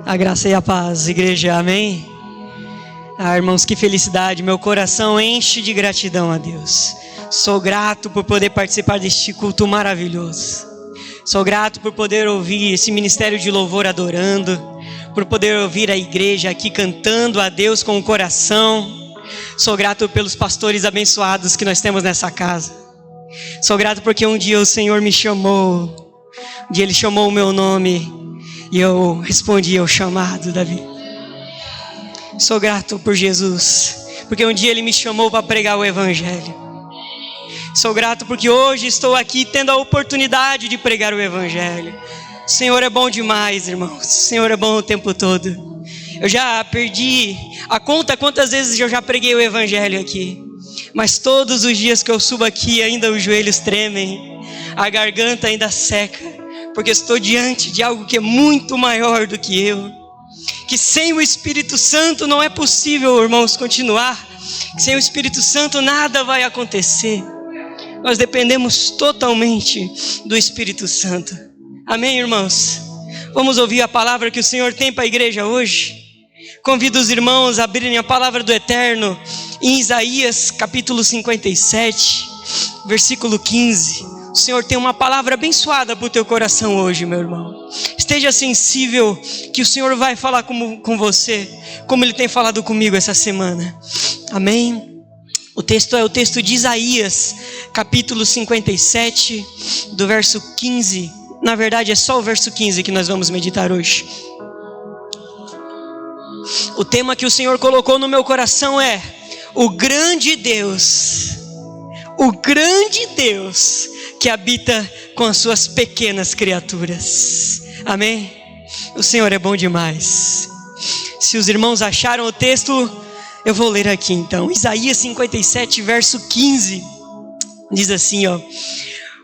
A graça e a paz, igreja, amém? Irmãos, que felicidade, meu coração enche de gratidão a Deus. Sou grato por poder participar deste culto maravilhoso. Sou grato por poder ouvir esse ministério de louvor adorando, por poder ouvir a igreja aqui cantando a Deus com o coração. Sou grato pelos pastores abençoados que nós temos nessa casa. Sou grato porque um dia o Senhor me chamou, um dia Ele chamou o meu nome e eu respondi ao chamado, Davi. Sou grato por Jesus, porque um dia Ele me chamou para pregar o Evangelho. Sou grato porque hoje estou aqui tendo a oportunidade de pregar o Evangelho. O Senhor é bom demais, irmãos. O Senhor é bom o tempo todo. Eu já perdi a conta quantas vezes eu já preguei o Evangelho aqui. Mas todos os dias que eu subo aqui ainda os joelhos tremem, a garganta ainda seca, porque estou diante de algo que é muito maior do que eu. Que sem o Espírito Santo não é possível, irmãos, continuar. Que sem o Espírito Santo nada vai acontecer. Nós dependemos totalmente do Espírito Santo. Amém, irmãos? Vamos ouvir a palavra que o Senhor tem para a igreja hoje? Convido os irmãos a abrirem a palavra do Eterno em Isaías capítulo 57, versículo 15. O Senhor tem uma palavra abençoada para o teu coração hoje, meu irmão. Esteja sensível que o Senhor vai falar com você, como Ele tem falado comigo essa semana. Amém? O texto é o texto de Isaías, capítulo 57, do verso 15. Na verdade, é só o verso 15 que nós vamos meditar hoje. O tema que o Senhor colocou no meu coração é o grande Deus que habita com as suas pequenas criaturas. Amém? O Senhor é bom demais. Se os irmãos acharam o texto, eu vou ler aqui então. Isaías 57, verso 15. Diz assim, ó: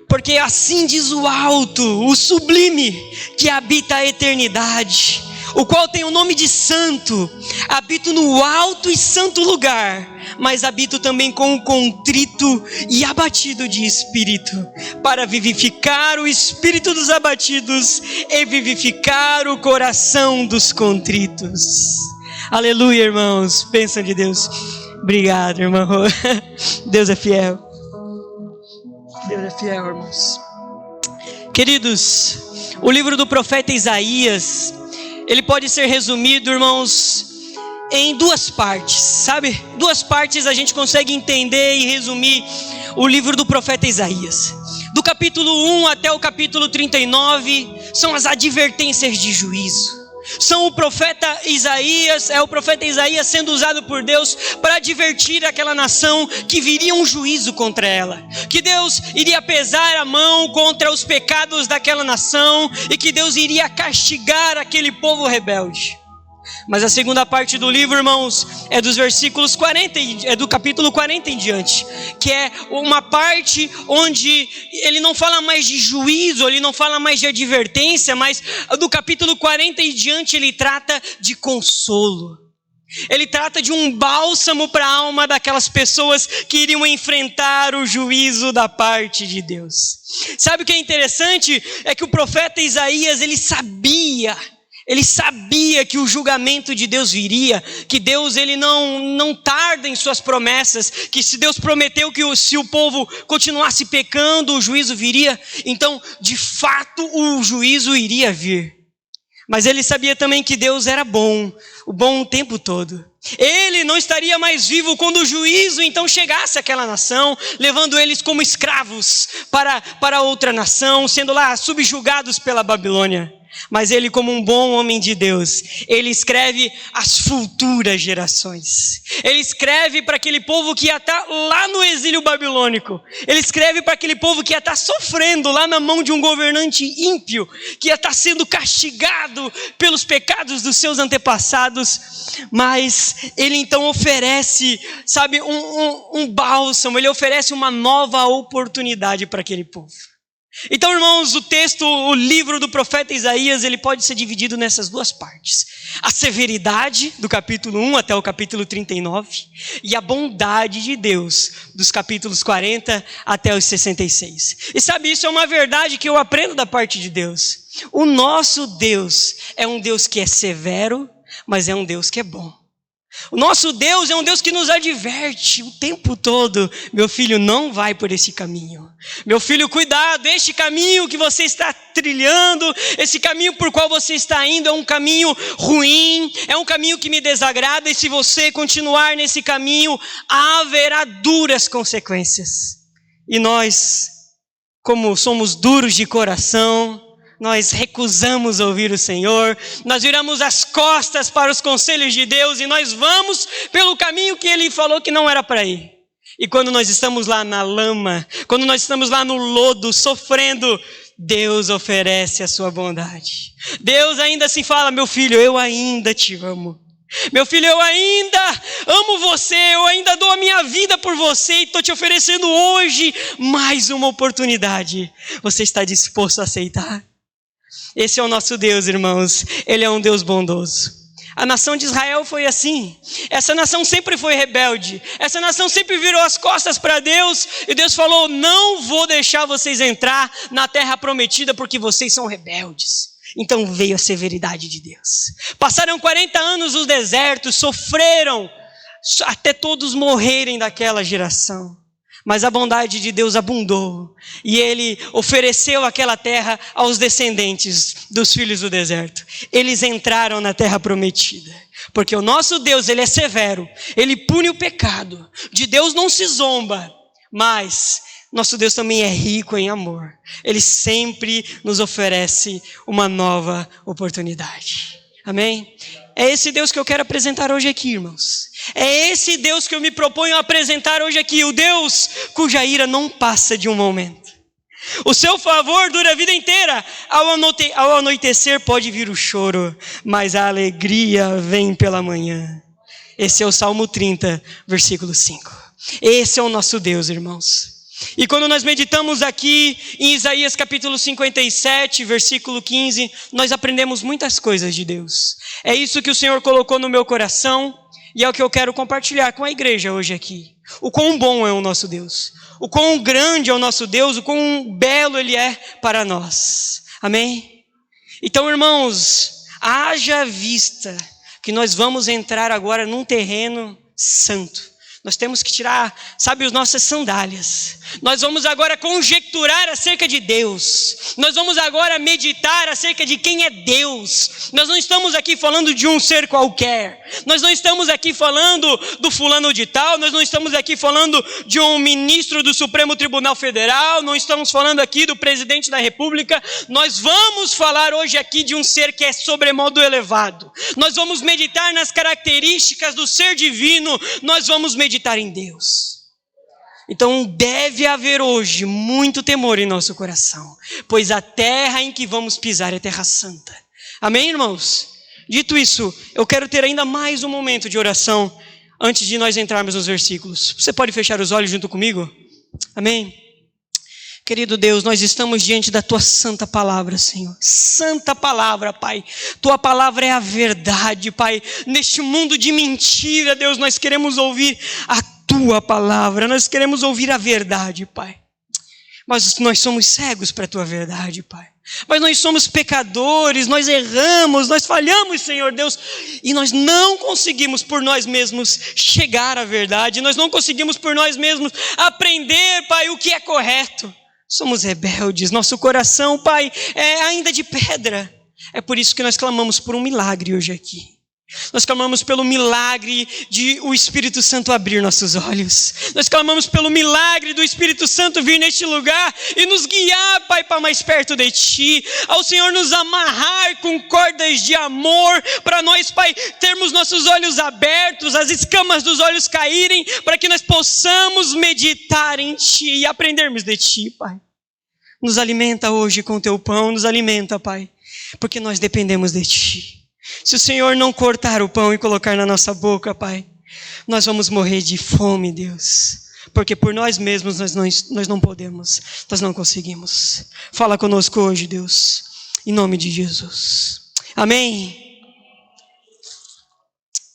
porque assim diz o alto, o sublime, que habita a eternidade, o qual tem o nome de santo. Habito no alto e santo lugar, mas habito também com o contrito e abatido de espírito, para vivificar o espírito dos abatidos e vivificar o coração dos contritos. Aleluia, irmãos. Bênção de Deus. Obrigado, irmão. Deus é fiel. Deus é fiel, irmãos. Queridos, o livro do profeta Isaías, ele pode ser resumido, irmãos, em duas partes, sabe? Duas partes a gente consegue entender e resumir o livro do profeta Isaías. Do capítulo 1 até o capítulo 39 são as advertências de juízo. São o profeta Isaías, é o profeta Isaías sendo usado por Deus para advertir aquela nação que viria um juízo contra ela, que Deus iria pesar a mão contra os pecados daquela nação e que Deus iria castigar aquele povo rebelde. Mas a segunda parte do livro, irmãos, é dos versículos 40, é do capítulo 40 em diante, que é uma parte onde ele não fala mais de juízo, ele não fala mais de advertência, mas do capítulo 40 em diante ele trata de consolo. Ele trata de um bálsamo para a alma daquelas pessoas que iriam enfrentar o juízo da parte de Deus. Sabe o que é interessante? É que o profeta Isaías, ele sabia que o julgamento de Deus viria, que Deus ele não tarda em suas promessas, que se Deus prometeu que se o povo continuasse pecando, o juízo viria, então de fato o juízo iria vir. Mas ele sabia também que Deus era bom, o bom o tempo todo. Ele não estaria mais vivo quando o juízo então chegasse àquela nação, levando eles como escravos para outra nação, sendo lá subjugados pela Babilônia. Mas ele, como um bom homem de Deus, ele escreve as futuras gerações. Ele escreve para aquele povo que ia estar lá no exílio babilônico. Ele escreve para aquele povo que ia estar sofrendo lá na mão de um governante ímpio, que ia estar sendo castigado pelos pecados dos seus antepassados. Mas ele então oferece, sabe, um bálsamo, ele oferece uma nova oportunidade para aquele povo. Então, irmãos, o livro do profeta Isaías, ele pode ser dividido nessas duas partes. A severidade, do capítulo 1 até o capítulo 39, e a bondade de Deus, dos capítulos 40 até os 66. E sabe, isso é uma verdade que eu aprendo da parte de Deus. O nosso Deus é um Deus que é severo, mas é um Deus que é bom. O nosso Deus é um Deus que nos adverte o tempo todo. Meu filho, não vai por esse caminho. Meu filho, cuidado, este caminho que você está trilhando, esse caminho por qual você está indo é um caminho ruim, é um caminho que me desagrada, e se você continuar nesse caminho, haverá duras consequências. E nós, como somos duros de coração, nós recusamos ouvir o Senhor, nós viramos as costas para os conselhos de Deus e nós vamos pelo caminho que Ele falou que não era para ir. E quando nós estamos lá na lama, quando nós estamos lá no lodo, sofrendo, Deus oferece a sua bondade. Deus ainda assim fala: meu filho, eu ainda te amo. Meu filho, eu ainda amo você, eu ainda dou a minha vida por você e estou te oferecendo hoje mais uma oportunidade. Você está disposto a aceitar? Esse é o nosso Deus, irmãos. Ele é um Deus bondoso. A nação de Israel foi assim. Essa nação sempre foi rebelde. Essa nação sempre virou as costas para Deus. E Deus falou: não vou deixar vocês entrar na terra prometida porque vocês são rebeldes. Então veio a severidade de Deus. Passaram 40 anos no deserto, sofreram até todos morrerem daquela geração. Mas a bondade de Deus abundou, e Ele ofereceu aquela terra aos descendentes dos filhos do deserto. Eles entraram na terra prometida, porque o nosso Deus, Ele é severo, Ele pune o pecado. De Deus não se zomba, mas nosso Deus também é rico em amor. Ele sempre nos oferece uma nova oportunidade. Amém? É esse Deus que eu quero apresentar hoje aqui, irmãos. É esse Deus que eu me proponho a apresentar hoje aqui. O Deus cuja ira não passa de um momento. O seu favor dura a vida inteira. Ao anoitecer pode vir o choro, mas a alegria vem pela manhã. Esse é o Salmo 30, versículo 5. Esse é o nosso Deus, irmãos. E quando nós meditamos aqui em Isaías capítulo 57, versículo 15, nós aprendemos muitas coisas de Deus. É isso que o Senhor colocou no meu coração e é o que eu quero compartilhar com a igreja hoje aqui. O quão bom é o nosso Deus, o quão grande é o nosso Deus, o quão belo Ele é para nós. Amém? Então, irmãos, haja vista que nós vamos entrar agora num terreno santo. Nós temos que tirar, sabe, as nossas sandálias. Nós vamos agora conjecturar acerca de Deus. Nós vamos agora meditar acerca de quem é Deus. Nós não estamos aqui falando de um ser qualquer. Nós não estamos aqui falando do fulano de tal. Nós não estamos aqui falando de um ministro do Supremo Tribunal Federal. Não estamos falando aqui do presidente da República. Nós vamos falar hoje aqui de um ser que é sobremodo elevado. Nós vamos meditar nas características do ser divino. Nós vamos meditar em Deus. Então deve haver hoje muito temor em nosso coração, pois a terra em que vamos pisar é terra santa. Amém, irmãos? Dito isso, eu quero ter ainda mais um momento de oração antes de nós entrarmos nos versículos. Você pode fechar os olhos junto comigo? Amém? Querido Deus, nós estamos diante da Tua santa palavra, Senhor. Santa palavra, Pai. Tua palavra é a verdade, Pai. Neste mundo de mentira, Deus, nós queremos ouvir a Tua palavra. Nós queremos ouvir a verdade, Pai. Mas nós somos cegos para a Tua verdade, Pai. Mas nós somos pecadores, nós erramos, nós falhamos, Senhor Deus. E nós não conseguimos por nós mesmos chegar à verdade. Nós não conseguimos por nós mesmos aprender, Pai, o que é correto. Somos rebeldes, nosso coração, Pai, é ainda de pedra. É por isso que nós clamamos por um milagre hoje aqui. Nós clamamos pelo milagre de o Espírito Santo abrir nossos olhos. Nós clamamos pelo milagre do Espírito Santo vir neste lugar e nos guiar, Pai, para mais perto de Ti. Ao Senhor nos amarrar com cordas de amor, para nós, Pai, termos nossos olhos abertos, as escamas dos olhos caírem, para que nós possamos meditar em Ti e aprendermos de Ti, Pai. Nos alimenta hoje com Teu pão, nos alimenta, Pai, porque nós dependemos de Ti. Se o Senhor não cortar o pão e colocar na nossa boca, Pai, nós vamos morrer de fome, Deus. porque por nós mesmos nós não podemos, nós não conseguimos. Fala conosco hoje, Deus, em nome de Jesus. Amém.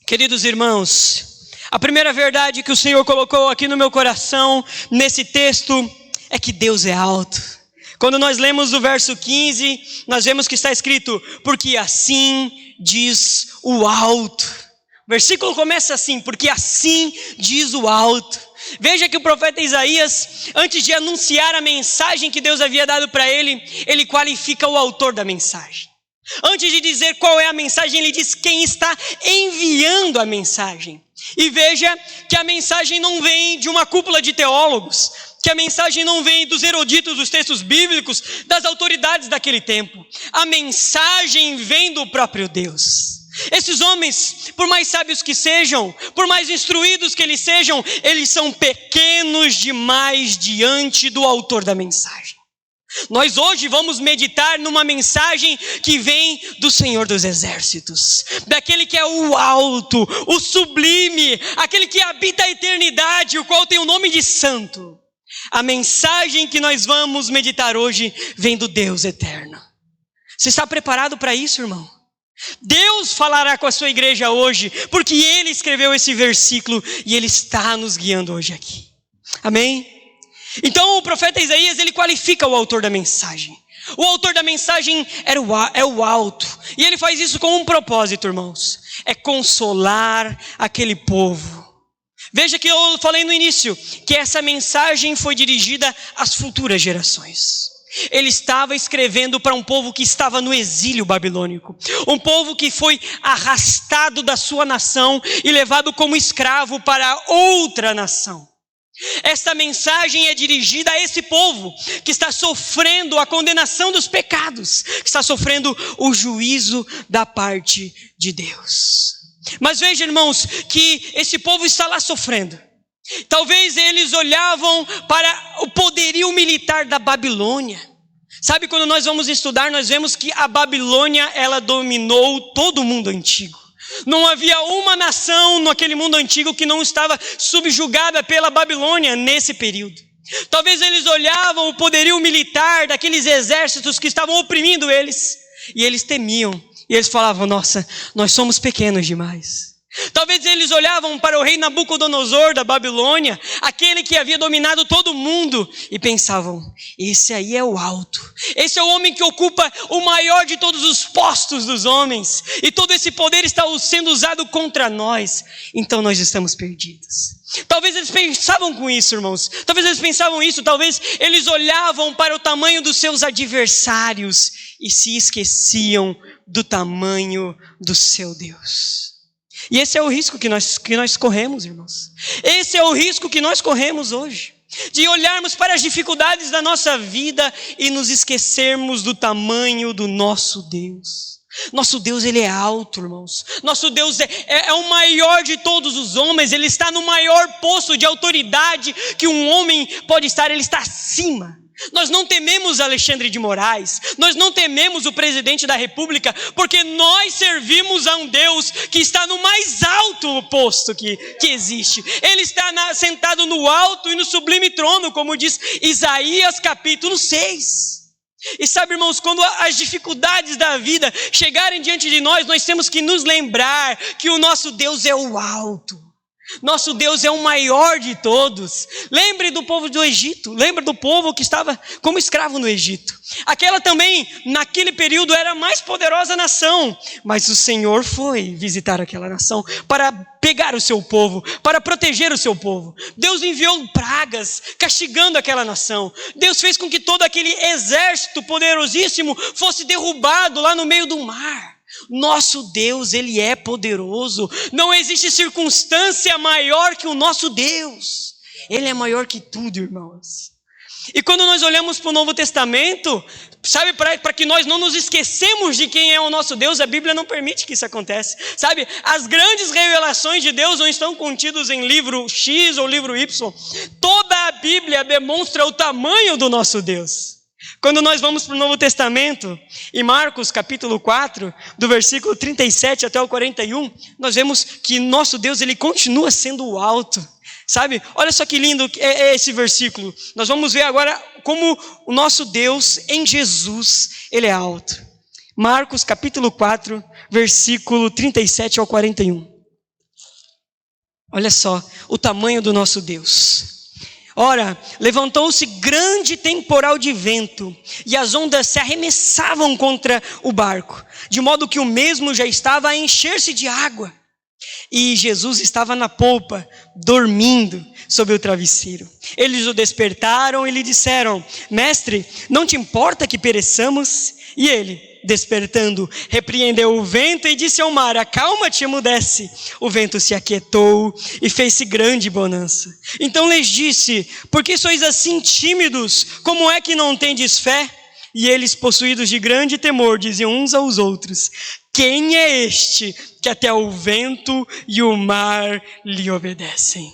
Queridos irmãos, a primeira verdade que o Senhor colocou aqui no meu coração, nesse texto, é que Deus é alto. Quando nós lemos o verso 15, nós vemos que está escrito, porque assim diz o alto. O versículo começa assim, porque assim diz o alto. Veja que o profeta Isaías, antes de anunciar a mensagem que Deus havia dado para ele, ele qualifica o autor da mensagem. Antes de dizer qual é a mensagem, ele diz quem está enviando a mensagem. E veja que a mensagem não vem de uma cúpula de teólogos, que a mensagem não vem dos eruditos dos textos bíblicos, das autoridades daquele tempo. A mensagem vem do próprio Deus. Esses homens, por mais sábios que sejam, por mais instruídos que eles sejam, eles são pequenos demais diante do autor da mensagem. Nós hoje vamos meditar numa mensagem que vem do Senhor dos Exércitos, daquele que é o alto, o sublime, aquele que habita a eternidade, o qual tem o nome de santo. A mensagem que nós vamos meditar hoje vem do Deus eterno. Você está preparado para isso, irmão? Deus falará com a sua igreja hoje, porque Ele escreveu esse versículo e Ele está nos guiando hoje aqui. Amém? Então o profeta Isaías, ele qualifica o autor da mensagem. O autor da mensagem é o alto. E ele faz isso com um propósito, irmãos. É consolar aquele povo. Veja que eu falei no início, que essa mensagem foi dirigida às futuras gerações. Ele estava escrevendo para um povo que estava no exílio babilônico. Um povo que foi arrastado da sua nação e levado como escravo para outra nação. Esta mensagem é dirigida a esse povo que está sofrendo a condenação dos pecados, que está sofrendo o juízo da parte de Deus. Mas veja, irmãos, que esse povo está lá sofrendo. Talvez eles olhavam para o poderio militar da Babilônia. Sabe, quando nós vamos estudar, nós vemos que a Babilônia, ela dominou todo o mundo antigo. Não havia uma nação naquele mundo antigo que não estava subjugada pela Babilônia nesse período. Talvez eles olhavam o poderio militar daqueles exércitos que estavam oprimindo eles, e eles temiam, e eles falavam, nossa, nós somos pequenos demais. Talvez eles olhavam para o rei Nabucodonosor da Babilônia, aquele que havia dominado todo o mundo, e pensavam, esse aí é o alto, esse é o homem que ocupa o maior de todos os postos dos homens, e todo esse poder está sendo usado contra nós, então nós estamos perdidos. Talvez eles pensavam com isso, irmãos, talvez eles pensavam isso, talvez eles olhavam para o tamanho dos seus adversários, e se esqueciam do tamanho do seu Deus. E esse é o risco que nós corremos, irmãos. Esse é o risco que nós corremos hoje. De olharmos para as dificuldades da nossa vida e nos esquecermos do tamanho do nosso Deus. Nosso Deus, Ele é alto, irmãos. Nosso Deus é o maior de todos os homens. Ele está no maior posto de autoridade que um homem pode estar. Ele está acima. Nós não tememos Alexandre de Moraes, nós não tememos o presidente da República, porque nós servimos a um Deus que está no mais alto posto que existe. Ele está sentado no alto e no sublime trono, como diz Isaías capítulo 6. E sabe, irmãos, quando as dificuldades da vida chegarem diante de nós, nós temos que nos lembrar que o nosso Deus é o alto. Nosso Deus é o maior de todos. Lembre do povo do Egito. Lembre do povo que estava como escravo no Egito. Aquela também, naquele período, era a mais poderosa nação. Mas o Senhor foi visitar aquela nação para pegar o seu povo, para proteger o seu povo. Deus enviou pragas, castigando aquela nação. Deus fez com que todo aquele exército poderosíssimo fosse derrubado lá no meio do mar. Nosso Deus, Ele é poderoso. Não existe circunstância maior que o nosso Deus. Ele é maior que tudo, irmãos. E quando nós olhamos para o Novo Testamento, sabe, para que nós não nos esquecemos de quem é o nosso Deus, a Bíblia não permite que isso aconteça. Sabe, as grandes revelações de Deus não estão contidas em livro X ou livro Y. Toda a Bíblia demonstra o tamanho do nosso Deus. Quando nós vamos para o Novo Testamento, em Marcos capítulo 4, do versículo 37 até o 41, nós vemos que nosso Deus, Ele continua sendo o alto. Sabe? Olha só que lindo é esse versículo. Nós vamos ver agora como o nosso Deus em Jesus, ele é alto. Marcos capítulo 4, versículo 37 ao 41. Olha só o tamanho do nosso Deus. Ora, levantou-se grande temporal de vento, e as ondas se arremessavam contra o barco, de modo que o mesmo já estava a encher-se de água. E Jesus estava na polpa, dormindo sobre o travesseiro. Eles o despertaram e lhe disseram: Mestre, não te importa que pereçamos? E ele, despertando, repreendeu o vento e disse ao mar: acalma-te, emudece. O vento se aquietou e fez-se grande bonança. Então lhes disse: por que sois assim tímidos? Como é que não tendes fé? E eles, possuídos de grande temor, diziam uns aos outros: quem é este que até o vento e o mar lhe obedecem?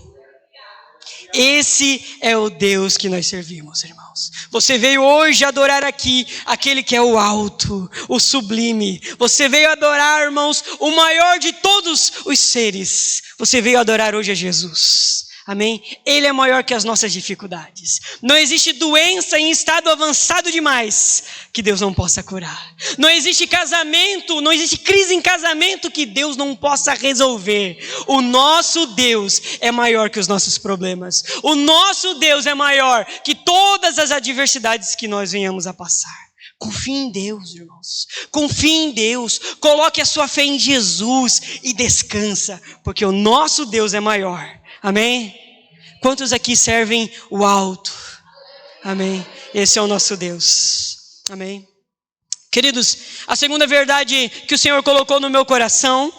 Esse é o Deus que nós servimos, irmãos. Você veio hoje adorar aqui aquele que é o alto, o sublime. Você veio adorar, irmãos, o maior de todos os seres. Você veio adorar hoje a Jesus. Amém? Ele é maior que as nossas dificuldades. Não existe doença em estado avançado demais que Deus não possa curar. Não existe casamento, não existe crise em casamento que Deus não possa resolver. O nosso Deus é maior que os nossos problemas. O nosso Deus é maior que todas as adversidades que nós venhamos a passar. Confie em Deus, irmãos. Confie em Deus. Coloque a sua fé em Jesus e descansa, porque o nosso Deus é maior. Amém? Quantos aqui servem o alto? Amém? Esse é o nosso Deus. Amém? Queridos, a segunda verdade que o Senhor colocou no meu coração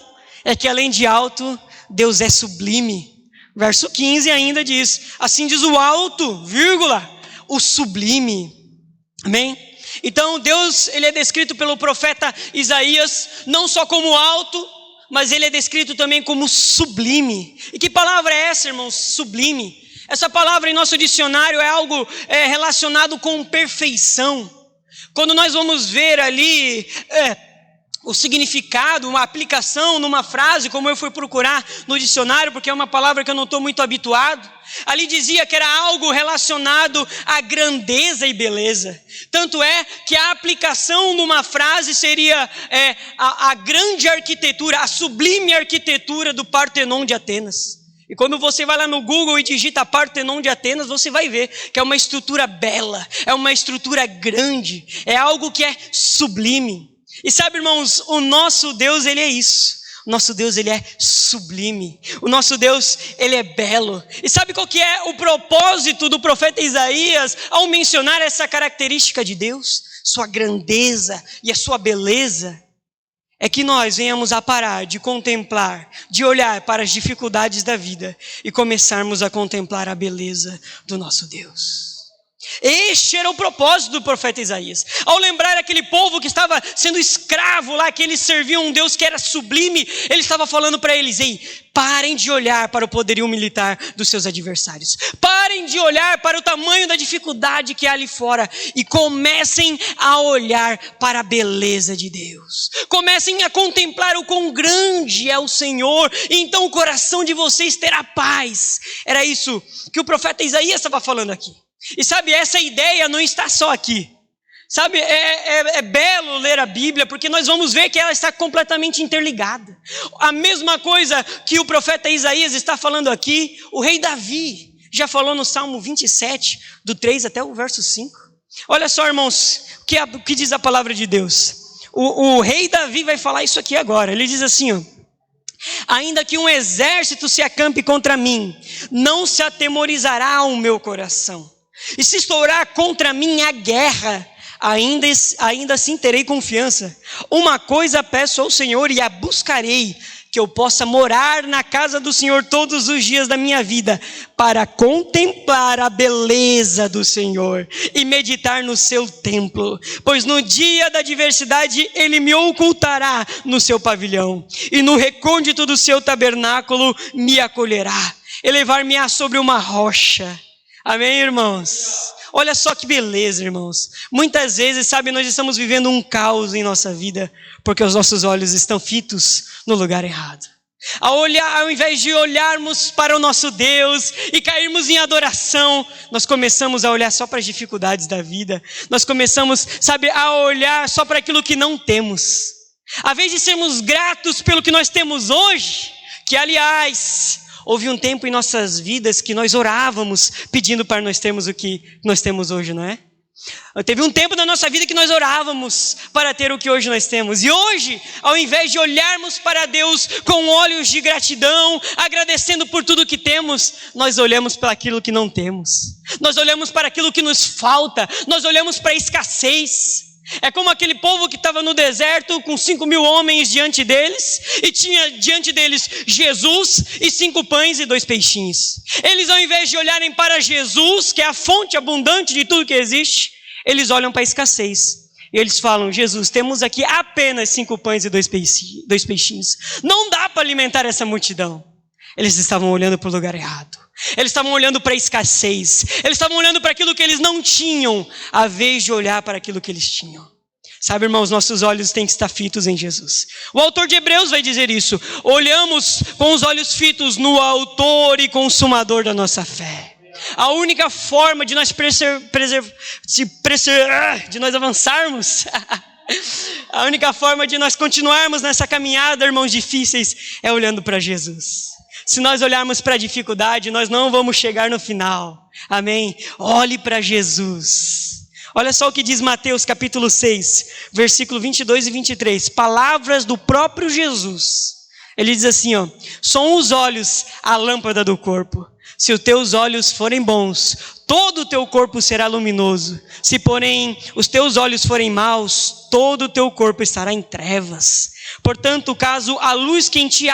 é que além de alto, Deus é sublime. Verso 15 ainda diz: assim diz o alto, vírgula, o sublime. Amém? Então Deus, ele é descrito pelo profeta Isaías não só como alto, mas ele é descrito também como sublime. E que palavra é essa, irmãos? Sublime. Essa palavra em nosso dicionário é algo relacionado com perfeição. Quando nós vamos ver ali o significado, uma aplicação numa frase, como eu fui procurar no dicionário, porque é uma palavra que eu não estou muito habituado, ali dizia que era algo relacionado à grandeza e beleza. Tanto é que a aplicação numa frase seria a grande arquitetura, a sublime arquitetura do Partenon de Atenas. E quando você vai lá no Google e digita Partenon de Atenas, você vai ver que é uma estrutura bela, é uma estrutura grande, é algo que é sublime. E sabe, irmãos, o nosso Deus, ele é isso. O nosso Deus, ele é sublime. O nosso Deus, ele é belo. E sabe qual que é o propósito do profeta Isaías ao mencionar essa característica de Deus? Sua grandeza e a sua beleza. É que nós venhamos a parar de contemplar, de olhar para as dificuldades da vida e começarmos a contemplar a beleza do nosso Deus. Este era o propósito do profeta Isaías. Ao lembrar aquele povo que estava sendo escravo lá, que eles serviam um Deus que era sublime, ele estava falando para eles: ei, parem de olhar para o poderio militar dos seus adversários. Parem de olhar para o tamanho da dificuldade que há ali fora e comecem a olhar para a beleza de Deus. Comecem a contemplar o quão grande é o Senhor, e então o coração de vocês terá paz. Era isso que o profeta Isaías estava falando aqui. E sabe, essa ideia não está só aqui. Sabe, é belo ler a Bíblia, porque nós vamos ver que ela está completamente interligada. A mesma coisa que o profeta Isaías está falando aqui, o rei Davi já falou no Salmo 27, do 3 até o verso 5. Olha só, irmãos, o que diz a palavra de Deus. O rei Davi vai falar isso aqui agora. Ele diz assim, ó: ainda que um exército se acampe contra mim, não se atemorizará o meu coração. E se estourar contra mim a guerra, ainda assim terei confiança. Uma coisa peço ao Senhor e a buscarei, que eu possa morar na casa do Senhor todos os dias da minha vida, para contemplar a beleza do Senhor e meditar no seu templo. Pois no dia da adversidade ele me ocultará no seu pavilhão, e no recôndito do seu tabernáculo me acolherá. Elevar-me-á sobre uma rocha. Amém, irmãos? Olha só que beleza, irmãos. Muitas vezes, sabe, nós estamos vivendo um caos em nossa vida, porque os nossos olhos estão fitos no lugar errado. Ao invés de olharmos para o nosso Deus e cairmos em adoração, nós começamos a olhar só para as dificuldades da vida. Nós começamos, a olhar só para aquilo que não temos. Ao invés de sermos gratos pelo que nós temos hoje, que aliás, houve um tempo em nossas vidas que nós orávamos pedindo para nós termos o que nós temos hoje, não é? Teve um tempo na nossa vida que nós orávamos para ter o que hoje nós temos. E hoje, ao invés de olharmos para Deus com olhos de gratidão, agradecendo por tudo que temos, nós olhamos para aquilo que não temos. Nós olhamos para aquilo que nos falta. Nós olhamos para a escassez. É como aquele povo que estava no deserto com 5.000 homens diante deles, e tinha diante deles Jesus e 5 pães e 2 peixinhos. Eles, ao invés de olharem para Jesus, que é a fonte abundante de tudo que existe, eles olham para a escassez. E eles falam: Jesus, temos aqui apenas 5 pães e 2 peixinhos. Não dá para alimentar essa multidão. Eles estavam olhando para o lugar errado. Eles estavam olhando para a escassez. Eles estavam olhando para aquilo que eles não tinham, à vez de olhar para aquilo que eles tinham. Sabe, irmãos, nossos olhos têm que estar fitos em Jesus. O autor de Hebreus vai dizer isso. Olhamos com os olhos fitos no autor e consumador da nossa fé. A única forma de nós de nós avançarmos, a única forma de nós continuarmos nessa caminhada, irmãos, difíceis, é olhando para Jesus. Se nós olharmos para a dificuldade, nós não vamos chegar no final. Amém? Olhe para Jesus. Olha só o que diz Mateus capítulo 6, versículo 22 e 23. Palavras do próprio Jesus. Ele diz assim, são os olhos a lâmpada do corpo. Se os teus olhos forem bons, todo o teu corpo será luminoso. Se, porém, os teus olhos forem maus, todo o teu corpo estará em trevas. Portanto, caso a luz que em ti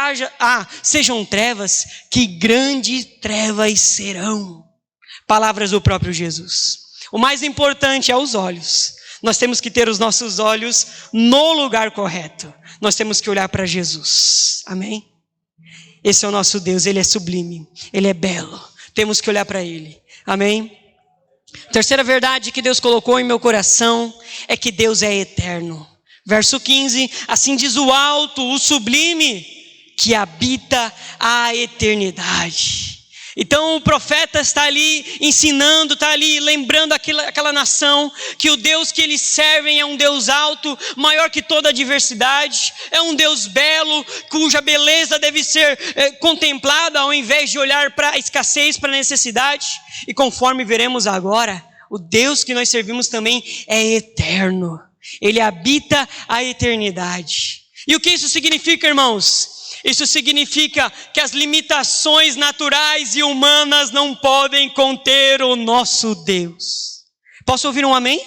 sejam trevas, que grandes trevas serão. Palavras do próprio Jesus. O mais importante é os olhos. Nós temos que ter os nossos olhos no lugar correto. Nós temos que olhar para Jesus. Amém? Esse é o nosso Deus, Ele é sublime, Ele é belo. Temos que olhar para Ele. Amém? Terceira verdade que Deus colocou em meu coração é que Deus é eterno. Verso 15, assim diz o alto, o sublime, que habita a eternidade. Então o profeta está ali ensinando, está ali lembrando aquela nação que o Deus que eles servem é um Deus alto, maior que toda a diversidade, é um Deus belo, cuja beleza deve ser contemplada ao invés de olhar para a escassez, para a necessidade. E conforme veremos agora, o Deus que nós servimos também é eterno, Ele habita a eternidade. E o que isso significa, irmãos? Isso significa que as limitações naturais e humanas não podem conter o nosso Deus. Posso ouvir um amém?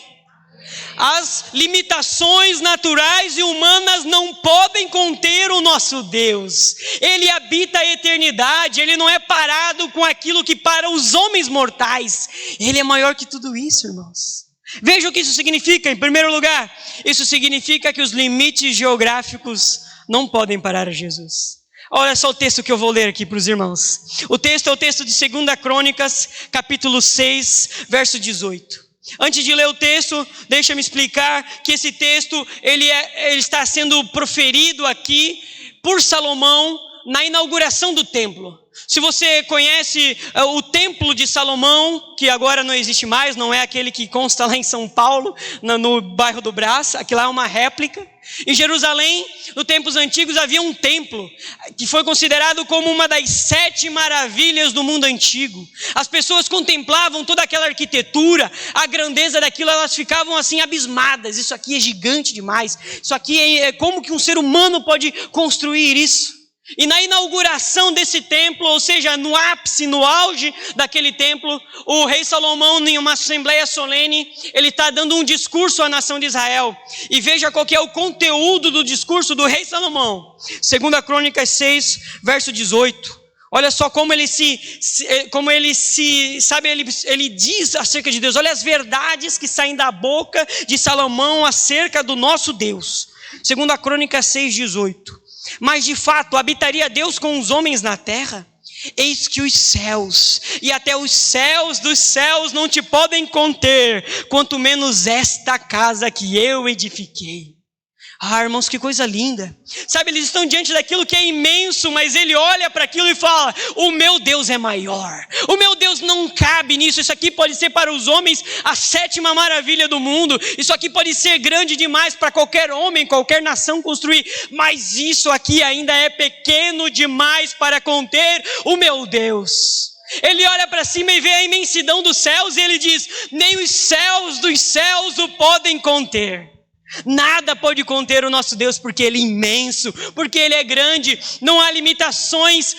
As limitações naturais e humanas não podem conter o nosso Deus. Ele habita a eternidade, Ele não é parado com aquilo que para os homens mortais. Ele é maior que tudo isso, irmãos. Veja o que isso significa. Em primeiro lugar, isso significa que os limites geográficos não podem parar a Jesus. Olha só o texto que eu vou ler aqui para os irmãos. O texto é o texto de 2 Crônicas, capítulo 6, verso 18. Antes de ler o texto, deixa-me explicar que esse texto ele está sendo proferido aqui por Salomão na inauguração do templo. Se você conhece o templo de Salomão, que agora não existe mais, não é aquele que consta lá em São Paulo, no bairro do Brás, aquilo lá é uma réplica. Em Jerusalém, nos tempos antigos, havia um templo que foi considerado como uma das 7 maravilhas do mundo antigo. As pessoas contemplavam toda aquela arquitetura, a grandeza daquilo, elas ficavam assim abismadas. Isso aqui é gigante demais. Isso aqui como que um ser humano pode construir isso? E na inauguração desse templo, ou seja, no ápice, no auge daquele templo, o rei Salomão, em uma assembleia solene, ele está dando um discurso à nação de Israel. E veja qual que é o conteúdo do discurso do rei Salomão. 2 Crônicas 6, verso 18. Olha só como ele diz acerca de Deus. Olha as verdades que saem da boca de Salomão acerca do nosso Deus. 2 Crônicas 6, 18. Mas de fato, habitaria Deus com os homens na terra? Eis que os céus, e até os céus dos céus não te podem conter, quanto menos esta casa que eu edifiquei. Ah, irmãos, que coisa linda. Sabe, eles estão diante daquilo que é imenso, mas ele olha para aquilo e fala: o meu Deus é maior. O meu Deus não cabe nisso. Isso aqui pode ser para os homens a 7ª maravilha do mundo. Isso aqui pode ser grande demais para qualquer homem, qualquer nação construir. Mas isso aqui ainda é pequeno demais para conter o meu Deus. Ele olha para cima e vê a imensidão dos céus e ele diz: nem os céus dos céus o podem conter. Nada pode conter o nosso Deus, porque Ele é imenso, porque Ele é grande. Não há limitações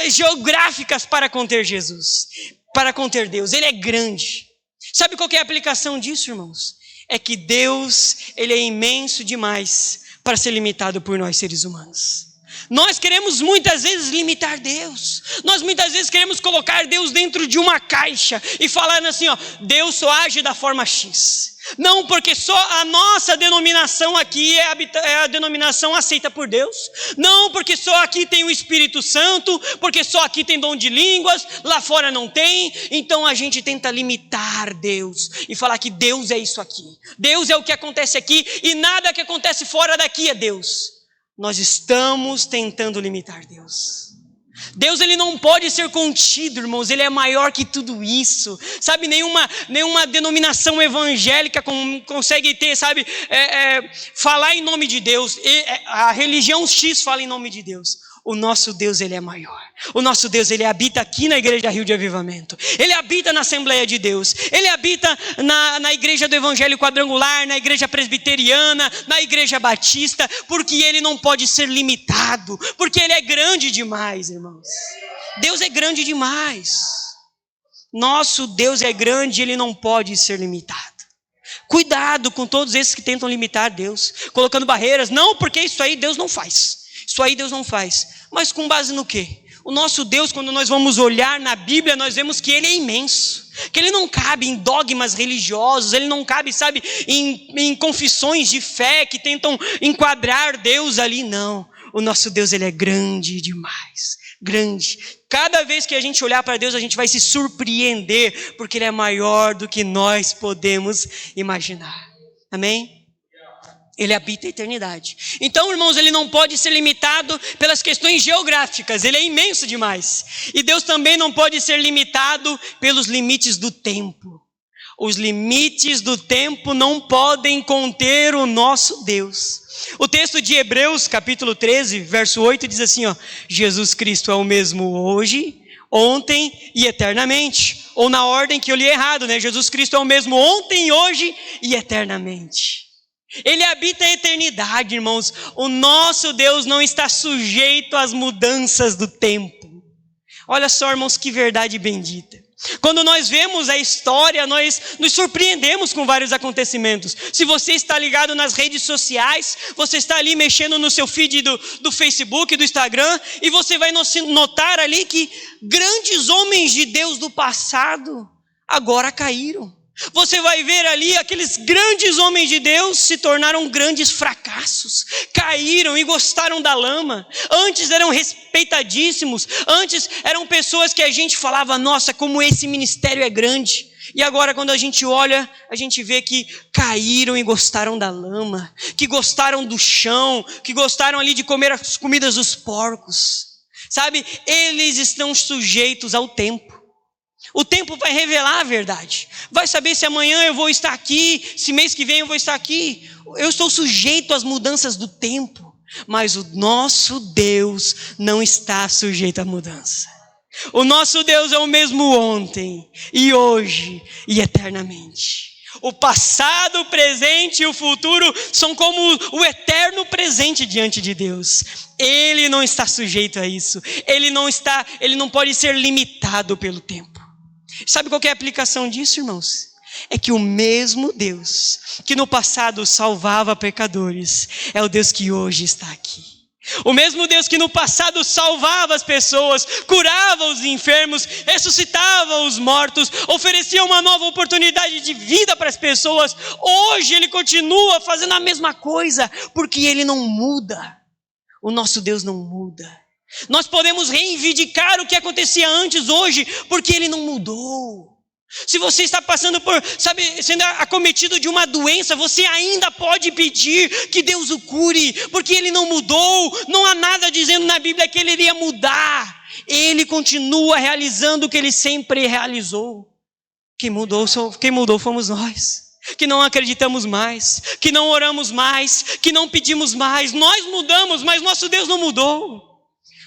geográficas para conter Jesus, para conter Deus. Ele é grande. Sabe qual que é a aplicação disso, irmãos? É que Deus, Ele é imenso demais para ser limitado por nós seres humanos. Nós queremos muitas vezes limitar Deus. Nós muitas vezes queremos colocar Deus dentro de uma caixa e falar assim, ó, Deus só age da forma X. Não, porque só a nossa denominação aqui é a denominação aceita por Deus. Não, porque só aqui tem o Espírito Santo, porque só aqui tem dom de línguas, lá fora não tem. Então a gente tenta limitar Deus e falar que Deus é isso aqui. Deus é o que acontece aqui e nada que acontece fora daqui é Deus. Nós estamos tentando limitar Deus. Deus, ele não pode ser contido, irmãos, ele é maior que tudo isso, sabe, nenhuma denominação evangélica consegue ter, sabe, falar em nome de Deus, a religião X fala em nome de Deus. O nosso Deus, ele é maior. O nosso Deus, ele habita aqui na Igreja Rio de Avivamento. Ele habita na Assembleia de Deus. Ele habita na Igreja do Evangelho Quadrangular, na Igreja Presbiteriana, na Igreja Batista, porque ele não pode ser limitado, porque ele é grande demais, irmãos. Deus é grande demais. Nosso Deus é grande, ele não pode ser limitado. Cuidado com todos esses que tentam limitar Deus, colocando barreiras. Não, porque isso aí Deus não faz. Isso aí Deus não faz. Mas com base no quê? O nosso Deus, quando nós vamos olhar na Bíblia, nós vemos que ele é imenso. Que ele não cabe em dogmas religiosos, ele não cabe, sabe, em confissões de fé que tentam enquadrar Deus ali, não. O nosso Deus, ele é grande demais. Grande. Cada vez que a gente olhar para Deus, a gente vai se surpreender, porque ele é maior do que nós podemos imaginar. Amém? Ele habita a eternidade. Então, irmãos, ele não pode ser limitado pelas questões geográficas. Ele é imenso demais. E Deus também não pode ser limitado pelos limites do tempo. Os limites do tempo não podem conter o nosso Deus. O texto de Hebreus, capítulo 13, verso 8, diz assim, ó, Jesus Cristo é o mesmo hoje, ontem e eternamente. Ou na ordem que eu li errado, né? Jesus Cristo é o mesmo ontem, hoje e eternamente. Ele habita a eternidade, irmãos. O nosso Deus não está sujeito às mudanças do tempo. Olha só, irmãos, que verdade bendita. Quando nós vemos a história, nós nos surpreendemos com vários acontecimentos. Se você está ligado nas redes sociais, você está ali mexendo no seu feed do Facebook, do Instagram, e você vai notar ali que grandes homens de Deus do passado agora caíram. Você vai ver ali aqueles grandes homens de Deus se tornaram grandes fracassos, caíram e gostaram da lama. Antes eram respeitadíssimos, antes eram pessoas que a gente falava, nossa, como esse ministério é grande. E agora quando a gente olha, a gente vê que caíram e gostaram da lama, que gostaram do chão, que gostaram ali de comer as comidas dos porcos. Sabe, eles estão sujeitos ao tempo. O tempo vai revelar a verdade. Vai saber se amanhã eu vou estar aqui, se mês que vem eu vou estar aqui. Eu estou sujeito às mudanças do tempo. Mas o nosso Deus não está sujeito à mudança. O nosso Deus é o mesmo ontem, e hoje, e eternamente. O passado, o presente e o futuro são como o eterno presente diante de Deus. Ele não está sujeito a isso. Ele não pode ser limitado pelo tempo. Sabe qual que é a aplicação disso, irmãos? É que o mesmo Deus que no passado salvava pecadores é o Deus que hoje está aqui. O mesmo Deus que no passado salvava as pessoas, curava os enfermos, ressuscitava os mortos, oferecia uma nova oportunidade de vida para as pessoas. Hoje Ele continua fazendo a mesma coisa, porque Ele não muda. O nosso Deus não muda. Nós podemos reivindicar o que acontecia antes hoje, porque ele não mudou. Se você está passando por, sendo acometido de uma doença, você ainda pode pedir que Deus o cure, porque Ele não mudou. Não há nada dizendo na Bíblia que Ele iria mudar. Ele continua realizando o que Ele sempre realizou. Quem mudou fomos nós, que não acreditamos mais, que não oramos mais, que não pedimos mais. Nós mudamos, mas nosso Deus não mudou.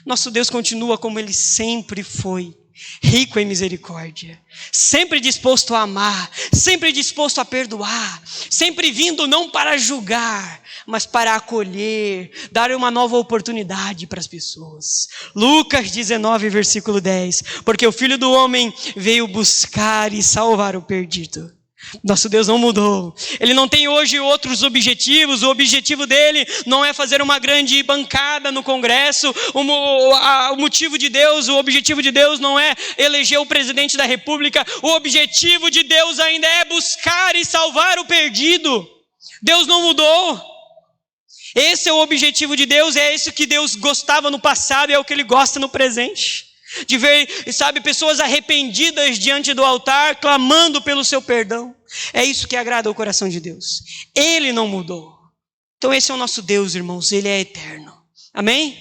Nosso Deus continua como Ele sempre foi. Rico em misericórdia, sempre disposto a amar, sempre disposto a perdoar, sempre vindo não para julgar, mas para acolher, dar uma nova oportunidade para as pessoas. Lucas 19, versículo 10, porque o Filho do Homem veio buscar e salvar o perdido. Nosso Deus não mudou. Ele não tem hoje outros objetivos. O objetivo dele não é fazer uma grande bancada no Congresso. O motivo de Deus, o objetivo de Deus não é eleger o presidente da República. O objetivo de Deus ainda é buscar e salvar o perdido. Deus não mudou. Esse é o objetivo de Deus, é esse que Deus gostava no passado e é o que Ele gosta no presente. De ver, pessoas arrependidas diante do altar, clamando pelo seu perdão. É isso que agrada ao coração de Deus. Ele não mudou. Então esse é o nosso Deus, irmãos. Ele é eterno. Amém?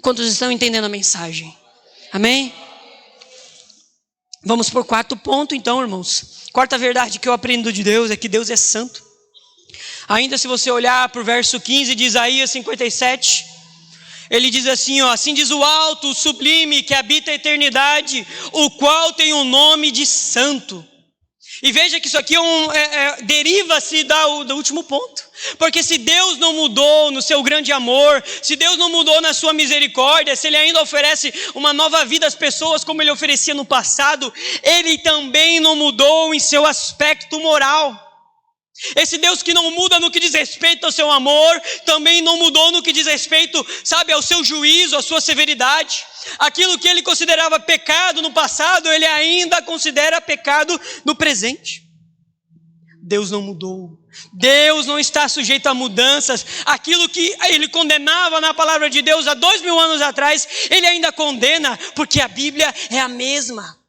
Quantos estão entendendo a mensagem? Amém? Vamos por quarto ponto então, irmãos. Quarta verdade que eu aprendo de Deus é que Deus é santo. Ainda se você olhar para o verso 15 de Isaías 57... Ele diz assim, assim diz o alto, o sublime, que habita a eternidade, o qual tem o nome de santo. E veja que isso aqui deriva-se do último ponto. Porque se Deus não mudou no seu grande amor, se Deus não mudou na sua misericórdia, se Ele ainda oferece uma nova vida às pessoas como Ele oferecia no passado, Ele também não mudou em seu aspecto moral. Esse Deus que não muda no que diz respeito ao seu amor, também não mudou no que diz respeito, ao seu juízo, à sua severidade. Aquilo que Ele considerava pecado no passado, Ele ainda considera pecado no presente. Deus não mudou. Deus não está sujeito a mudanças. Aquilo que Ele condenava na palavra de Deus há 2000 anos atrás, Ele ainda condena, porque a Bíblia é a mesma.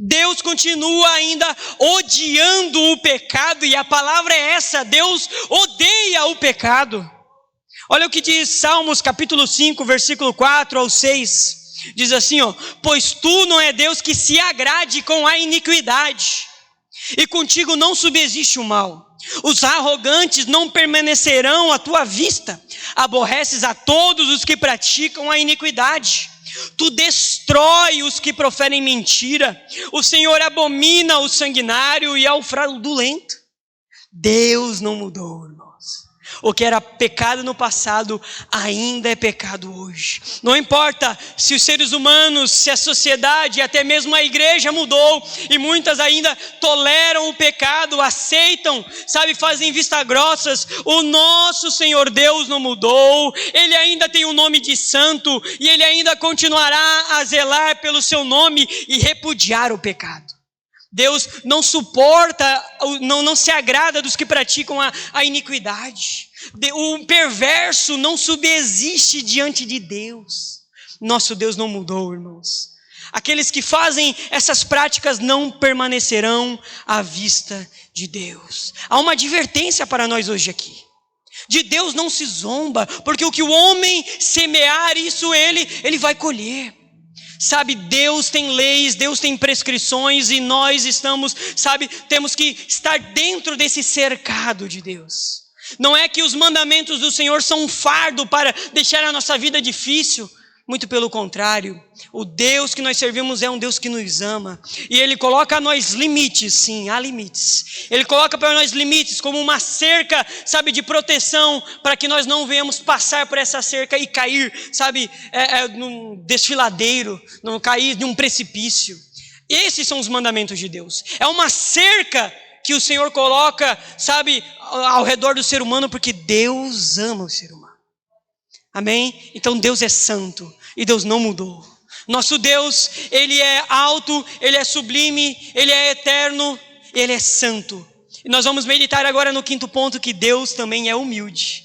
Deus continua ainda odiando o pecado, e a palavra é essa: Deus odeia o pecado. Olha o que diz Salmos capítulo 5, versículo 4 ao 6. Diz assim, pois tu não é Deus que se agrade com a iniquidade, e contigo não subsiste o mal. Os arrogantes não permanecerão à tua vista, aborreces a todos os que praticam a iniquidade. Tu destrói os que proferem mentira. O Senhor abomina o sanguinário e ao fraudulento. Deus não mudou, irmãos. O que era pecado no passado ainda é pecado hoje. Não importa se os seres humanos, se a sociedade, até mesmo a igreja mudou, e muitas ainda toleram o pecado, aceitam, fazem vista grossas. O nosso Senhor Deus não mudou. Ele ainda tem o nome de santo, e Ele ainda continuará a zelar pelo seu nome e repudiar o pecado. Deus não suporta, não se agrada dos que praticam a iniquidade. O perverso não subsiste diante de Deus. Nosso Deus não mudou, irmãos. Aqueles que fazem essas práticas não permanecerão à vista de Deus. Há uma advertência para nós hoje aqui. De Deus não se zomba, porque o que o homem semear, isso ele vai colher. Deus tem leis, Deus tem prescrições, e nós temos que estar dentro desse cercado de Deus. Não é que os mandamentos do Senhor são um fardo para deixar a nossa vida difícil. Muito pelo contrário, o Deus que nós servimos é um Deus que nos ama. E Ele coloca a nós limites, sim, há limites. Ele coloca para nós limites como uma cerca, de proteção, para que nós não venhamos passar por essa cerca e cair, num desfiladeiro, não cair num precipício. Esses são os mandamentos de Deus. É uma cerca que o Senhor coloca, ao redor do ser humano, porque Deus ama o ser humano. Amém? Então Deus é santo e Deus não mudou. Nosso Deus, Ele é alto, Ele é sublime, Ele é eterno, Ele é santo. E nós vamos meditar agora no quinto ponto, que Deus também é humilde.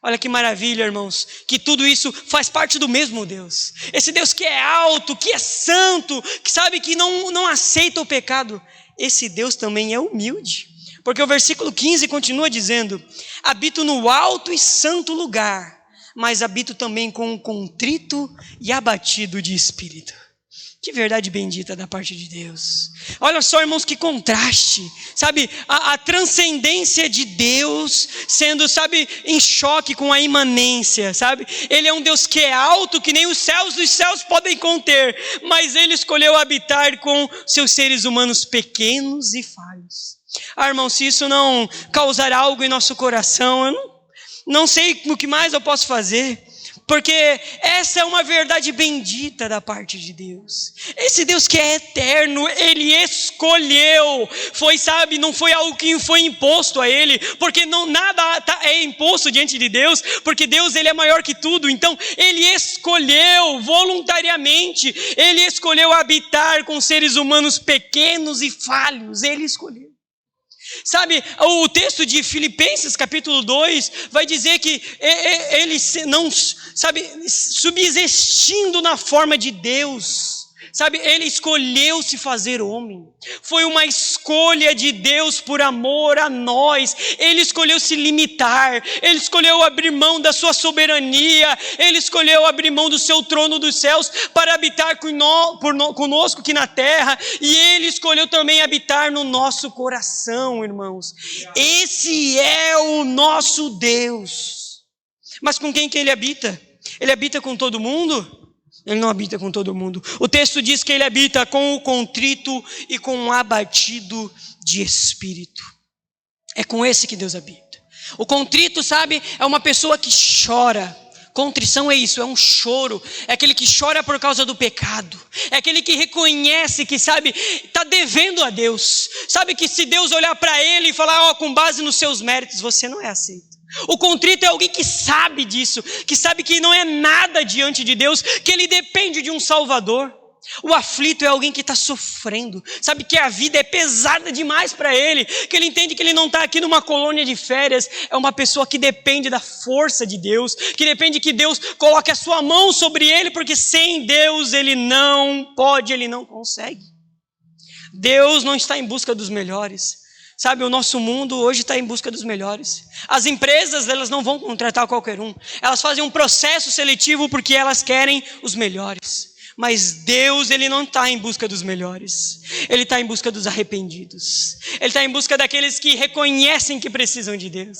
Olha que maravilha, irmãos, que tudo isso faz parte do mesmo Deus. Esse Deus que é alto, que é santo, que sabe que não aceita o pecado. Esse Deus também é humilde. Porque o versículo 15 continua dizendo: habito no alto e santo lugar, mas habito também com um contrito e abatido de espírito. Que verdade bendita da parte de Deus. Olha só, irmãos, que contraste. Sabe, a transcendência de Deus sendo, sabe, em choque com a imanência, sabe. Ele é um Deus que é alto, que nem os céus dos céus podem conter. Mas Ele escolheu habitar com seus seres humanos pequenos e falhos. Irmão, se isso não causar algo em nosso coração, eu não sei o que mais eu posso fazer. Porque essa é uma verdade bendita da parte de Deus. Esse Deus que é eterno, Ele escolheu. Sabe, não foi algo que foi imposto a Ele. Porque nada é imposto diante de Deus. Porque Deus, Ele é maior que tudo. Então, Ele escolheu voluntariamente. Ele escolheu habitar com seres humanos pequenos e falhos. Ele escolheu. Sabe, o texto de Filipenses capítulo 2 vai dizer que ele não, sabe, subsistindo na forma de Deus, sabe, ele escolheu se fazer homem. Foi uma escolha de Deus por amor a nós. Ele escolheu se limitar. Ele escolheu abrir mão da sua soberania. Ele escolheu abrir mão do seu trono dos céus para habitar conosco aqui na terra. E Ele escolheu também habitar no nosso coração, irmãos. Esse é o nosso Deus. Mas com quem que Ele habita? Ele habita com todo mundo? Ele não habita com todo mundo. O texto diz que Ele habita com o contrito e com o abatido de espírito. É com esse que Deus habita. O contrito, sabe, é uma pessoa que chora. Contrição é isso, é um choro. É aquele que chora por causa do pecado. É aquele que reconhece que, sabe, está devendo a Deus. Sabe que se Deus olhar para ele e falar, com base nos seus méritos, você não é aceito. O contrito é alguém que sabe disso, que sabe que não é nada diante de Deus, que ele depende de um Salvador. O aflito é alguém que está sofrendo, sabe que a vida é pesada demais para ele, que ele entende que ele não está aqui numa colônia de férias. É uma pessoa que depende da força de Deus, que depende que Deus coloque a sua mão sobre ele, porque sem Deus ele não pode, ele não consegue. Deus não está em busca dos melhores. Sabe, o nosso mundo hoje está em busca dos melhores. As empresas, elas não vão contratar qualquer um. Elas fazem um processo seletivo porque elas querem os melhores. Mas Deus, Ele não está em busca dos melhores. Ele está em busca dos arrependidos. Ele está em busca daqueles que reconhecem que precisam de Deus.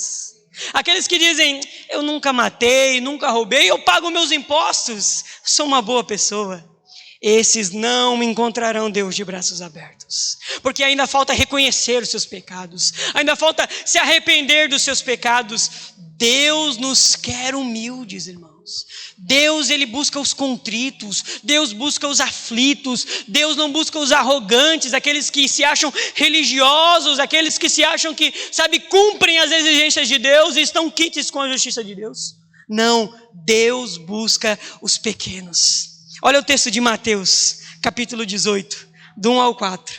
Aqueles que dizem, eu nunca matei, nunca roubei, eu pago meus impostos, sou uma boa pessoa. Esses não encontrarão Deus de braços abertos. Porque ainda falta reconhecer os seus pecados. Ainda falta se arrepender dos seus pecados. Deus nos quer humildes, irmãos. Deus, Ele busca os contritos. Deus busca os aflitos. Deus não busca os arrogantes, aqueles que se acham religiosos, aqueles que se acham que, sabe, cumprem as exigências de Deus e estão quites com a justiça de Deus. Não, Deus busca os pequenos. Olha o texto de Mateus, capítulo 18, do 1 ao 4.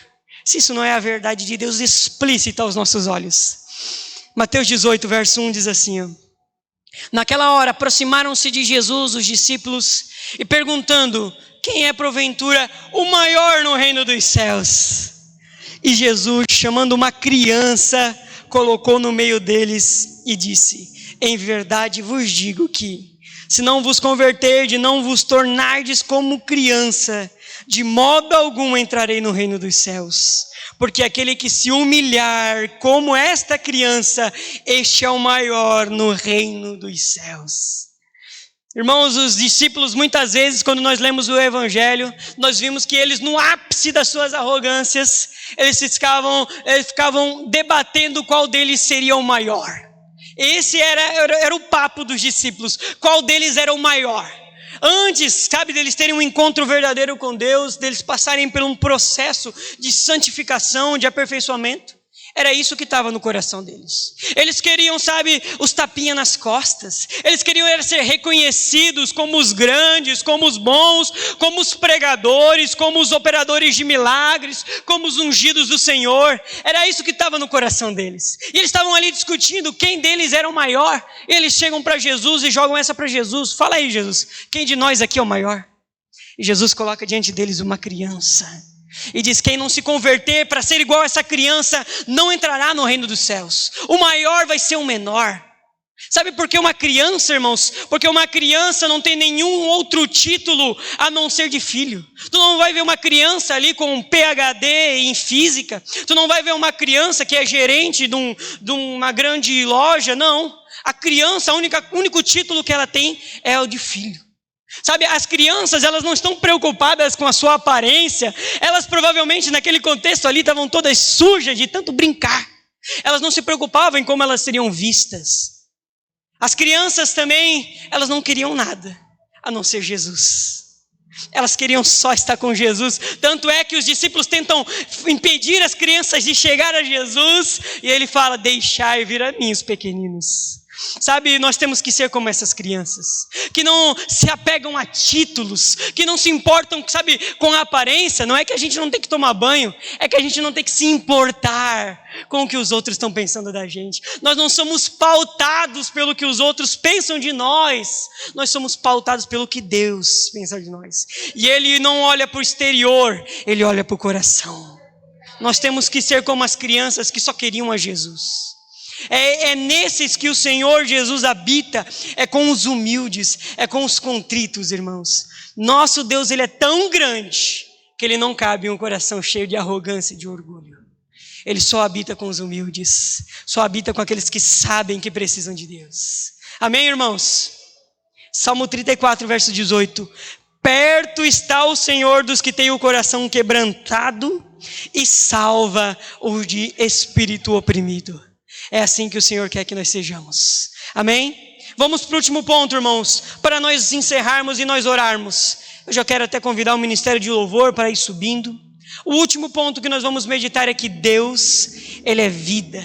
Se isso não é a verdade de Deus explícita aos nossos olhos. Mateus 18, verso 1 diz assim, ó. Naquela hora aproximaram-se de Jesus os discípulos e perguntando, quem é porventura o maior no reino dos céus? E Jesus, chamando uma criança, colocou no meio deles e disse, em verdade vos digo que, se não vos converterdes, não vos tornardes como criança, de modo algum entrarei no reino dos céus. Porque aquele que se humilhar como esta criança, este é o maior no reino dos céus. Irmãos, os discípulos muitas vezes, quando nós lemos o Evangelho, nós vimos que eles no ápice das suas arrogâncias, eles ficavam debatendo qual deles seria o maior. Esse era o papo dos discípulos, qual deles era o maior. Antes, sabe, deles terem um encontro verdadeiro com Deus, deles passarem por um processo de santificação, de aperfeiçoamento, Era isso que estava no coração deles. Eles queriam, os tapinhas nas costas. Eles queriam ser reconhecidos como os grandes, como os bons, como os pregadores, como os operadores de milagres, como os ungidos do Senhor. Era isso que estava no coração deles. E eles estavam ali discutindo quem deles era o maior. E eles chegam para Jesus e jogam essa para Jesus. Fala aí, Jesus, quem de nós aqui é o maior? E Jesus coloca diante deles uma criança. E diz, quem não se converter para ser igual a essa criança, não entrará no reino dos céus. O maior vai ser o menor. Sabe por que uma criança, irmãos? Porque uma criança não tem nenhum outro título a não ser de filho. Tu não vai ver uma criança ali com um PhD em física. Tu não vai ver uma criança que é gerente de uma grande loja. Não. A criança, o único título que ela tem é o de filho. As crianças, elas não estão preocupadas com a sua aparência. Elas provavelmente naquele contexto ali estavam todas sujas de tanto brincar. Elas não se preocupavam em como elas seriam vistas. As crianças também, elas não queriam nada a não ser Jesus. Elas queriam só estar com Jesus. Tanto é que os discípulos tentam impedir as crianças de chegar a Jesus. E ele fala, deixai vir a mim os pequeninos. Nós temos que ser como essas crianças, que não se apegam a títulos, que não se importam, com a aparência. Não é que a gente não tem que tomar banho, é que a gente não tem que se importar com o que os outros estão pensando da gente. Nós não somos pautados pelo que os outros pensam de nós, nós somos pautados pelo que Deus pensa de nós. E Ele não olha para o exterior, Ele olha para o coração. Nós temos que ser como as crianças que só queriam a Jesus. É nesses que o Senhor Jesus habita, é com os humildes, é com os contritos, irmãos. Nosso Deus, Ele é tão grande que Ele não cabe em um coração cheio de arrogância e de orgulho. Ele só habita com os humildes, só habita com aqueles que sabem que precisam de Deus. Amém, irmãos? Salmo 34, verso 18. Perto está o Senhor dos que têm o coração quebrantado e salva o de espírito oprimido. É assim que o Senhor quer que nós sejamos. Amém? Vamos para o último ponto, irmãos, para nós encerrarmos e nós orarmos. Eu já quero até convidar o Ministério de Louvor para ir subindo. O último ponto que nós vamos meditar é que Deus, Ele é vida.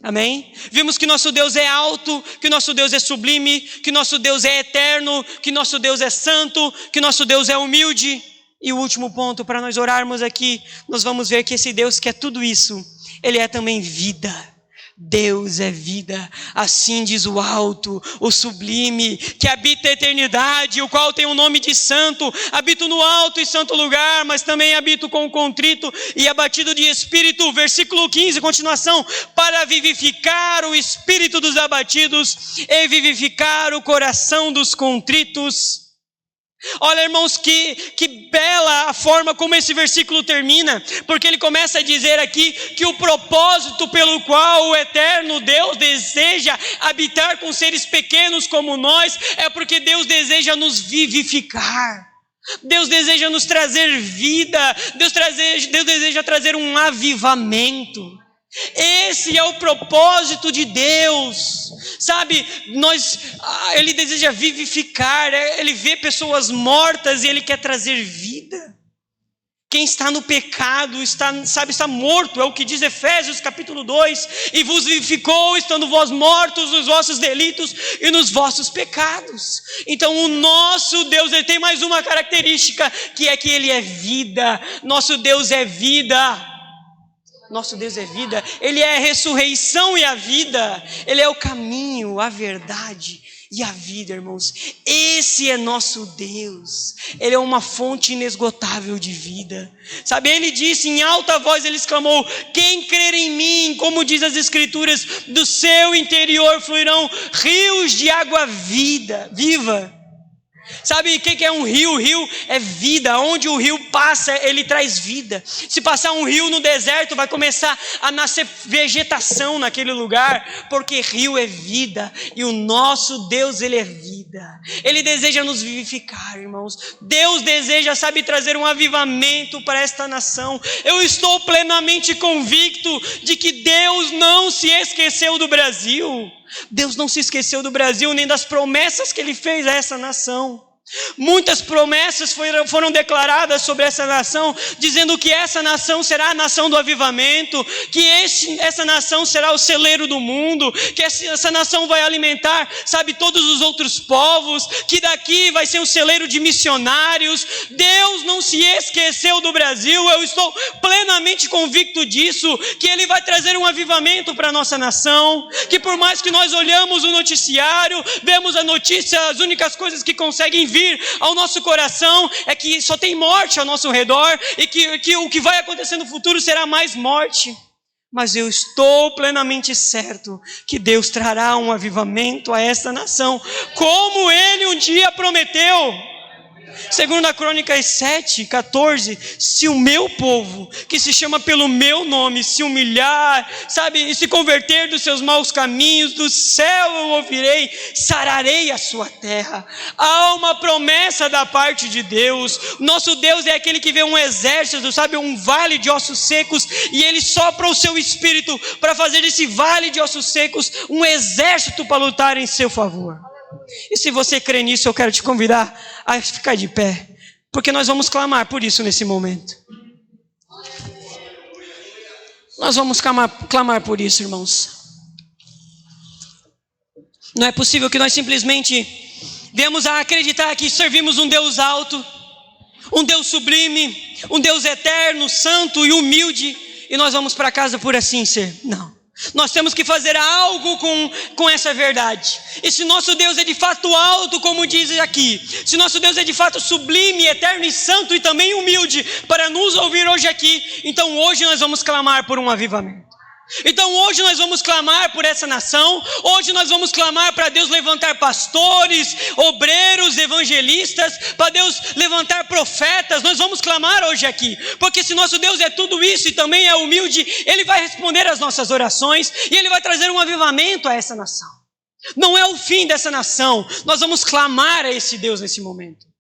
Amém? Vimos que nosso Deus é alto, que nosso Deus é sublime, que nosso Deus é eterno, que nosso Deus é santo, que nosso Deus é humilde. E o último ponto para nós orarmos aqui, nós vamos ver que esse Deus que é tudo isso, Ele é também vida. Deus é vida, assim diz o alto, o sublime, que habita a eternidade, o qual tem o nome de santo. Habito no alto e santo lugar, mas também habito com o contrito e abatido de espírito. Versículo 15, continuação. Para vivificar o espírito dos abatidos e vivificar o coração dos contritos. Olha, irmãos, que bela a forma como esse versículo termina, porque ele começa a dizer aqui que o propósito pelo qual o eterno Deus deseja habitar com seres pequenos como nós, é porque Deus deseja nos vivificar. Deus deseja nos trazer vida, Deus deseja trazer um avivamento. Esse é o propósito de Deus, Ele deseja vivificar, Ele vê pessoas mortas e Ele quer trazer vida. Quem está no pecado está morto, é o que diz Efésios capítulo 2, e vos vivificou, estando vós mortos nos vossos delitos e nos vossos pecados. Então o nosso Deus, Ele tem mais uma característica, que é que Ele é vida. Nosso Deus é vida. Nosso Deus é vida, Ele é a ressurreição e a vida, Ele é o caminho, a verdade e a vida, irmãos. Esse é nosso Deus, Ele é uma fonte inesgotável de vida. Ele disse em alta voz, Ele exclamou, quem crer em mim, como diz as Escrituras, do seu interior fluirão rios de água viva. Sabe o que é um rio? O rio é vida. Onde o rio passa, ele traz vida. Se passar um rio no deserto, vai começar a nascer vegetação naquele lugar, porque rio é vida. E o nosso Deus, Ele é vida. Ele deseja nos vivificar, irmãos. Deus deseja, trazer um avivamento para esta nação. Eu estou plenamente convicto de que Deus não se esqueceu do Brasil. Deus não se esqueceu do Brasil, nem das promessas que Ele fez a essa nação. Muitas promessas foram declaradas sobre essa nação, dizendo que essa nação será a nação do avivamento, que essa nação será o celeiro do mundo, que essa nação vai alimentar, todos os outros povos, que daqui vai ser um celeiro de missionários. Deus não se esqueceu do Brasil, eu estou plenamente convicto disso, que Ele vai trazer um avivamento para a nossa nação, que por mais que nós olhamos o noticiário, vemos a notícia, as únicas coisas que conseguem vir ao nosso coração é que só tem morte ao nosso redor e que o que vai acontecer no futuro será mais morte. Mas eu estou plenamente certo que Deus trará um avivamento a esta nação, como Ele um dia prometeu. 2 Crônicas 7:14, se o meu povo, que se chama pelo meu nome, se humilhar, e se converter dos seus maus caminhos, do céu eu ouvirei, sararei a sua terra. Há uma promessa da parte de Deus. Nosso Deus é aquele que vê um exército, um vale de ossos secos, e Ele sopra o seu espírito para fazer desse vale de ossos secos um exército para lutar em seu favor. E se você crê nisso, eu quero te convidar a ficar de pé, porque nós vamos clamar por isso nesse momento. Nós vamos clamar por isso, irmãos. Não é possível que nós simplesmente venhamos a acreditar que servimos um Deus alto, um Deus sublime, um Deus eterno, santo e humilde, e nós vamos para casa por assim ser. Não. Nós temos que fazer algo com essa verdade. E se nosso Deus é de fato alto, como diz aqui, se nosso Deus é de fato sublime, eterno e santo e também humilde para nos ouvir hoje aqui, então hoje nós vamos clamar por um avivamento. Então hoje nós vamos clamar por essa nação, hoje nós vamos clamar para Deus levantar pastores, obreiros, evangelistas, para Deus levantar profetas. Nós vamos clamar hoje aqui, porque se nosso Deus é tudo isso e também é humilde, Ele vai responder às nossas orações e Ele vai trazer um avivamento a essa nação. Não é o fim dessa nação, nós vamos clamar a esse Deus nesse momento.